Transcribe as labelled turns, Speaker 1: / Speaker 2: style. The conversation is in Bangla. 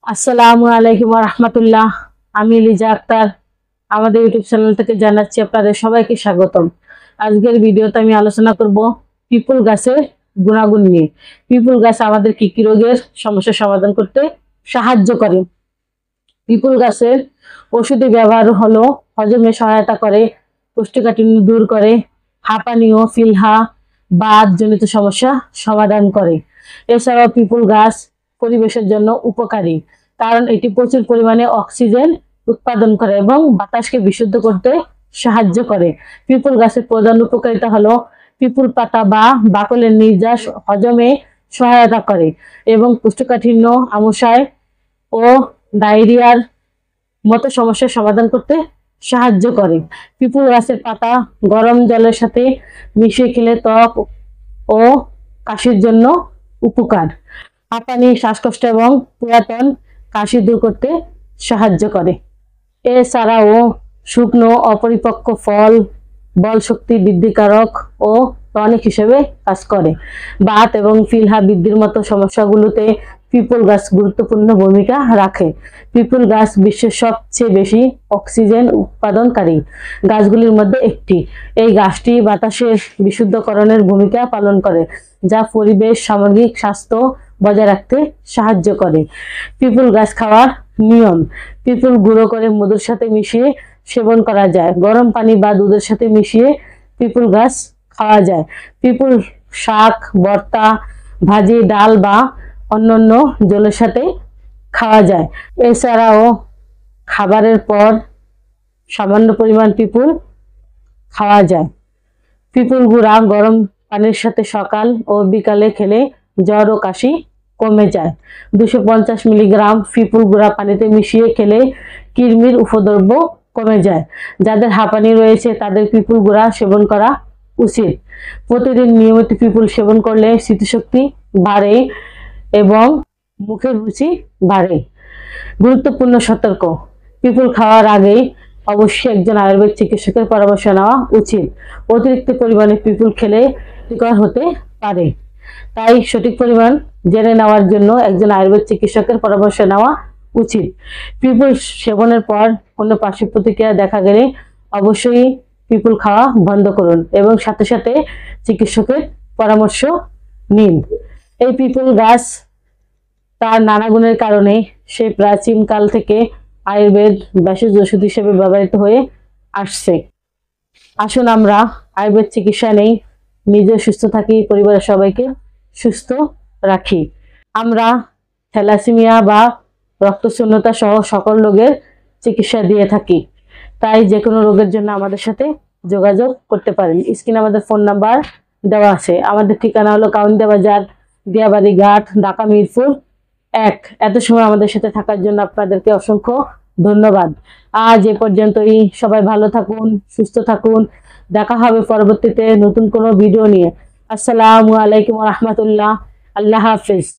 Speaker 1: আসসালামু আলাইকুম ওয়া রাহমাতুল্লাহ। আমি লিজা আক্তার আমাদের ইউটিউব চ্যানেল থেকে জানাচ্ছি আপনাদের সবাইকে স্বাগতম। আজকের ভিডিওতে আমি আলোচনা করব পিপল গাছের গুণাগুণ নিয়ে। পিপল গাছ আমাদের কি কি রোগের সমস্যার সমাধান করতে সাহায্য করে। পিপল গাছের ওষুধি ব্যবহার হলো হজমে সহায়তা করে, কোষ্ঠকাঠিন্য দূর করে, হাঁপানি ও ফিলহা বাতজনিত সমস্যা সমাধান করে। এছাড়াও পিপল গাছ পরিবেশের জন্য উপকারী, কারণ এটি প্রচুর পরিমাণে অক্সিজেন উৎপাদন করে এবং বাতাসকে বিশুদ্ধ করতে সাহায্য করে। পিপল গাছের প্রধান উপকারিতা হলো পিপল পাতা বা বাকলের নির্যাস হজমে সহায়তা করে এবং কোষ্ঠকাঠিন্য, আমশায় ও ডায়রিয়ার মতো সমস্যার সমাধান করতে সাহায্য করে। পিপল গাছের পাতা গরম জলের সাথে মিশিয়ে খেলে ত্বক ও কাশির জন্য উপকার। হাঁপানি, শ্বাসকষ্ট এবং পুরাতন কাশি দূর করতে সাহায্য করে। এছাড়াও শুকনো অপরিপক্ক ফল বল শক্তি বৃদ্ধিকারক ও টনিক হিসেবে কাজ করে। বাত এবং ফিলহা বৃদ্ধির মতো সমস্যাগুলোতে পিপল গাছ গুরুত্বপূর্ণ ভূমিকা রাখে। পিপল গাছ বিশ্বের সবচেয়ে বেশি অক্সিজেন উৎপাদনকারী গাছগুলির মধ্যে একটি। এই গাছটি বাতাসের বিশুদ্ধকরণের ভূমিকা পালন করে, যা পরিবেশ সামগ্রিক স্বাস্থ্য বজায় রাখতে সাহায্য করে। পিপল গাছ খাওয়ার নিয়ম: পিপল গুঁড়ো করে মধুর সাথে মিশিয়ে সেবন করা যায়। গরম পানি বা দুধের সাথে মিশিয়ে পিপল গাছ খাওয়া যায়। পিপল শাক ভর্তা, ভাজি, ডাল বা অন্যান্য জলের সাথে খাওয়া যায়। এছাড়াও খাবারের পর সামান্য পরিমাণ পিপল খাওয়া যায়। পিপল গুঁড়া গরম পানির সাথে সকাল ও বিকালে খেলে জ্বর ও কাশি কমে যায়। 250 মিলিগ্রাম পিপল গুঁড়া পানিতে মিশিয়ে খেলে কৃমির উপদ্রব কমে যায়। যাদের হাঁপানি রয়েছে তাদের পিপল গুঁড়া সেবন করা উচিত। প্রতিদিন নিয়মিত পিপল সেবন করলে স্মৃতিশক্তি বাড়ে এবং মুখের রুচি বাড়ে। গুরুত্বপূর্ণ সতর্ক: পিপল খাওয়ার আগে অবশ্যই একজন আয়ুর্বেদ চিকিৎসকের পরামর্শ নেওয়া উচিত। অতিরিক্ত পরিমাণে পিপল খেলে ক্ষতিকর হতে পারে, তাই সঠিক পরিমাণ জেনে নেওয়ার জন্য একজন আয়ুর্বেদ চিকিৎসকের পরামর্শ নেওয়া উচিত। পিপল সেবনের পর কোনো পার্শ্ব প্রতিক্রিয়া দেখা গেলে অবশ্যই পিপল খাওয়া বন্ধ করুন এবং সাথে সাথে চিকিৎসকের পরামর্শ নিন। এই পিপল গাছ তার নানা গুণের কারণে সেই প্রাচীন কাল থেকে আয়ুর্বেদ ভেষজ ওষুধ হিসেবে ব্যবহৃত হয়ে আসছে। আসুন আমরা আয়ুর্বেদ চিকিৎসা নেই, নিজে সুস্থ থাকি, পরিবারের সবাইকে সুস্থ রাখি। আমরা থ্যালাসেমিয়া বা রক্তশূন্যতা সহ সকল রোগের চিকিৎসা দিয়ে থাকি, তাই যে কোনো রোগের জন্য আমাদের সাথে যোগাযোগ করতে পারেন। স্ক্রিনে আমাদের ফোন নাম্বার দেওয়া আছে। আমাদের ঠিকানা হলো কাউন্দিয়া বাজার, দিয়াবাড়ি ঘাট, ঢাকা মিরপুর 1। এত সময় আমাদের সাথে থাকার জন্য আপনাদেরকে অসংখ্য ধন্যবাদ। আজ এ পর্যন্তই। সবাই ভালো থাকুন, সুস্থ থাকুন। দেখা হবে পরবর্তীতে নতুন কোনো ভিডিও নিয়ে। আসসালামু আলাইকুম ওয়া রাহমাতুল্লাহ। আল্লাহ হাফেজ।